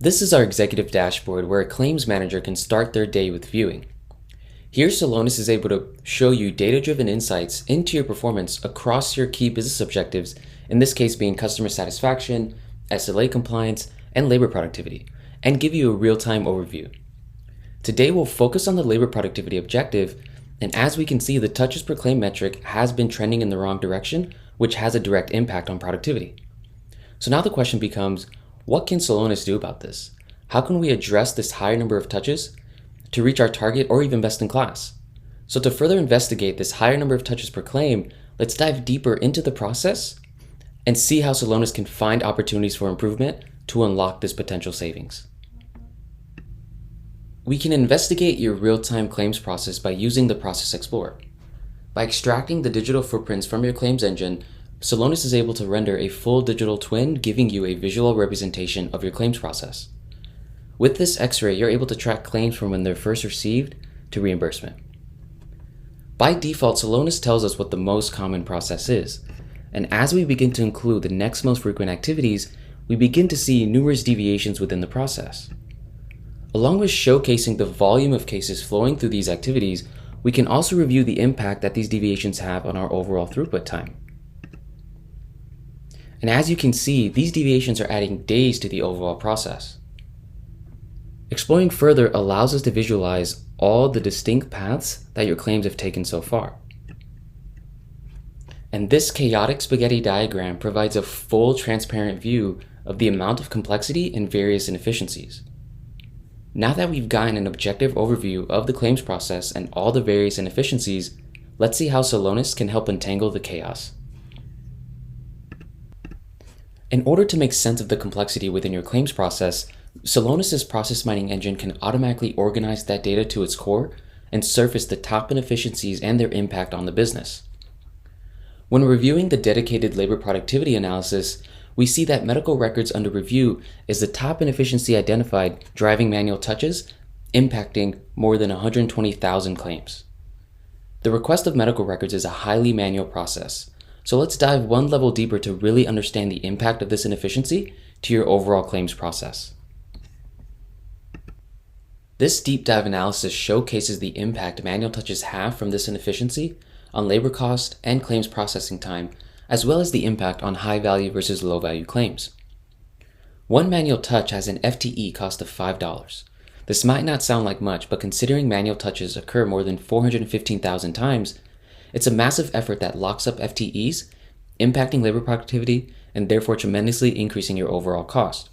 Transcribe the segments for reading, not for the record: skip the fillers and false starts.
This is our executive dashboard where a claims manager can start their day with viewing. Here, Celonis is able to show you data-driven insights into your performance across your key business objectives, in this case being customer satisfaction, SLA compliance, and labor productivity, and give you a real-time overview. Today, we'll focus on the labor productivity objective, and as we can see, the touches per claim metric has been trending in the wrong direction, which has a direct impact on productivity. So now the question becomes, what can Celonis do about this? How can we address this higher number of touches to reach our target or even best in class? So to further investigate this higher number of touches per claim, let's dive deeper into the process and see how Celonis can find opportunities for improvement to unlock this potential savings. We can investigate your real-time claims process by using the Process Explorer. By extracting the digital footprints from your claims engine, Celonis is able to render a full digital twin, giving you a visual representation of your claims process. With this X-ray, you're able to track claims from when they're first received to reimbursement. By default, Celonis tells us what the most common process is, and as we begin to include the next most frequent activities, we begin to see numerous deviations within the process. Along with showcasing the volume of cases flowing through these activities, we can also review the impact that these deviations have on our overall throughput time. And as you can see, these deviations are adding days to the overall process. Exploring further allows us to visualize all the distinct paths that your claims have taken so far. And this chaotic spaghetti diagram provides a full transparent view of the amount of complexity and various inefficiencies. Now that we've gotten an objective overview of the claims process and all the various inefficiencies, let's see how Celonis can help untangle the chaos. In order to make sense of the complexity within your claims process, Celonis' process mining engine can automatically organize that data to its core and surface the top inefficiencies and their impact on the business. When reviewing the dedicated labor productivity analysis, we see that medical records under review is the top inefficiency identified, driving manual touches, impacting more than 120,000 claims. The request of medical records is a highly manual process, so let's dive one level deeper to really understand the impact of this inefficiency to your overall claims process. This deep dive analysis showcases the impact manual touches have from this inefficiency on labor cost and claims processing time, as well as the impact on high value versus low value claims. One manual touch has an FTE cost of $5. This might not sound like much, but considering manual touches occur more than 415,000 times, it's a massive effort that locks up FTEs, impacting labor productivity, and therefore tremendously increasing your overall cost.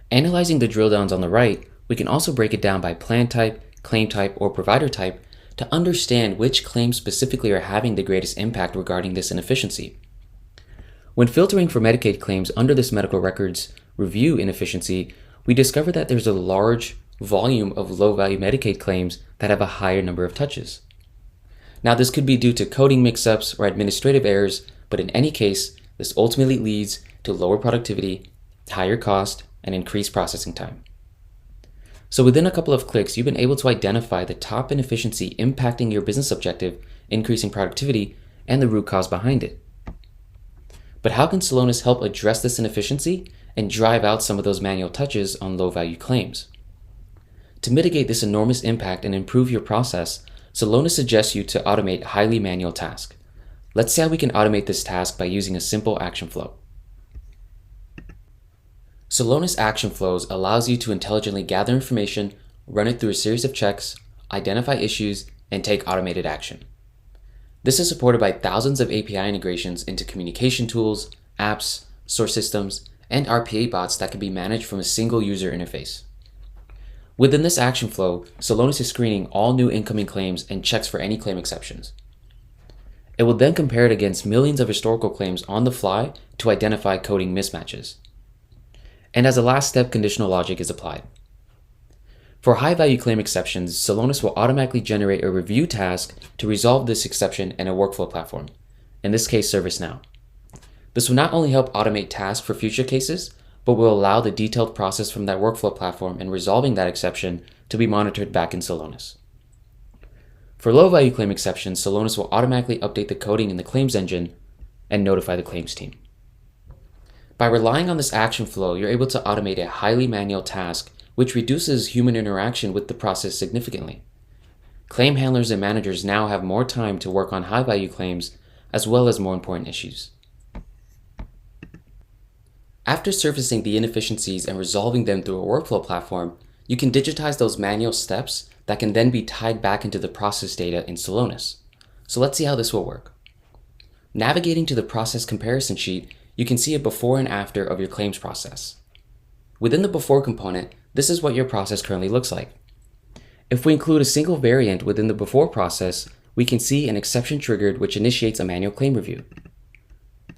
Analyzing the drill downs on the right, we can also break it down by plan type, claim type, or provider type to understand which claims specifically are having the greatest impact regarding this inefficiency. When filtering for Medicaid claims under this medical records review inefficiency, we discover that there's a large volume of low-value Medicaid claims that have a higher number of touches. Now, this could be due to coding mix-ups or administrative errors, but in any case, this ultimately leads to lower productivity, higher cost, and increased processing time. So within a couple of clicks, you've been able to identify the top inefficiency impacting your business objective, increasing productivity, and the root cause behind it. But how can Celonis help address this inefficiency and drive out some of those manual touches on low-value claims? To mitigate this enormous impact and improve your process, Celonis suggests you to automate highly manual tasks. Let's see how we can automate this task by using a simple action flow. Celonis Action Flows allows you to intelligently gather information, run it through a series of checks, identify issues, and take automated action. This is supported by thousands of API integrations into communication tools, apps, source systems, and RPA bots that can be managed from a single user interface. Within this action flow, Celonis is screening all new incoming claims and checks for any claim exceptions. It will then compare it against millions of historical claims on the fly to identify coding mismatches. And as a last step, conditional logic is applied. For high-value claim exceptions, Celonis will automatically generate a review task to resolve this exception in a workflow platform, in this case ServiceNow. This will not only help automate tasks for future cases, but will allow the detailed process from that workflow platform in resolving that exception to be monitored back in Celonis. For low-value claim exceptions, Celonis will automatically update the coding in the claims engine and notify the claims team. By relying on this action flow, you're able to automate a highly manual task, which reduces human interaction with the process significantly. Claim handlers and managers now have more time to work on high-value claims as well as more important issues. After surfacing the inefficiencies and resolving them through a workflow platform, you can digitize those manual steps that can then be tied back into the process data in Celonis. So let's see how this will work. Navigating to the process comparison sheet, you can see a before and after of your claims process. Within the before component, this is what your process currently looks like. If we include a single variant within the before process, we can see an exception triggered which initiates a manual claim review.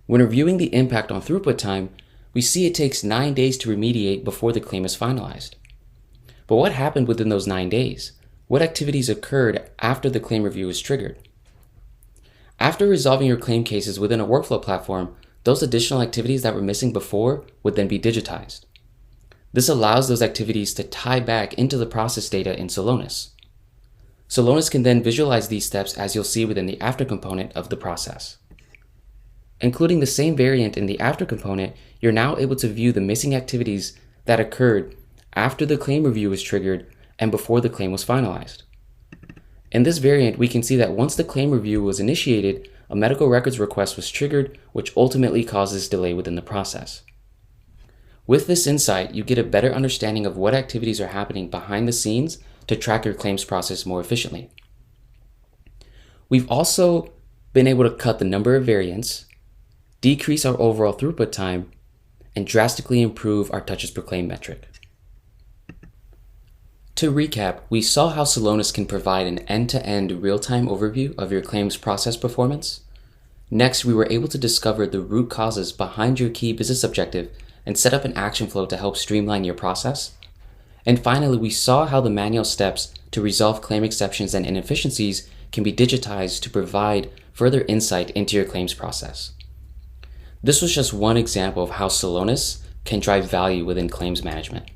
When reviewing the impact on throughput time, we see it takes 9 days to remediate before the claim is finalized. But what happened within those 9 days? What activities occurred after the claim review was triggered? After resolving your claim cases within a workflow platform, those additional activities that were missing before would then be digitized. This allows those activities to tie back into the process data in Celonis. Celonis can then visualize these steps as you'll see within the after component of the process. Including the same variant in the after component, you're now able to view the missing activities that occurred after the claim review was triggered and before the claim was finalized. In this variant, we can see that once the claim review was initiated, a medical records request was triggered, which ultimately causes delay within the process. With this insight, you get a better understanding of what activities are happening behind the scenes to track your claims process more efficiently. We've also been able to cut the number of variants, decrease our overall throughput time, and drastically improve our touches per claim metric. To recap, we saw how Celonis can provide an end-to-end real-time overview of your claims process performance. Next, we were able to discover the root causes behind your key business objective and set up an action flow to help streamline your process. And finally, we saw how the manual steps to resolve claim exceptions and inefficiencies can be digitized to provide further insight into your claims process. This was just one example of how Celonis can drive value within claims management.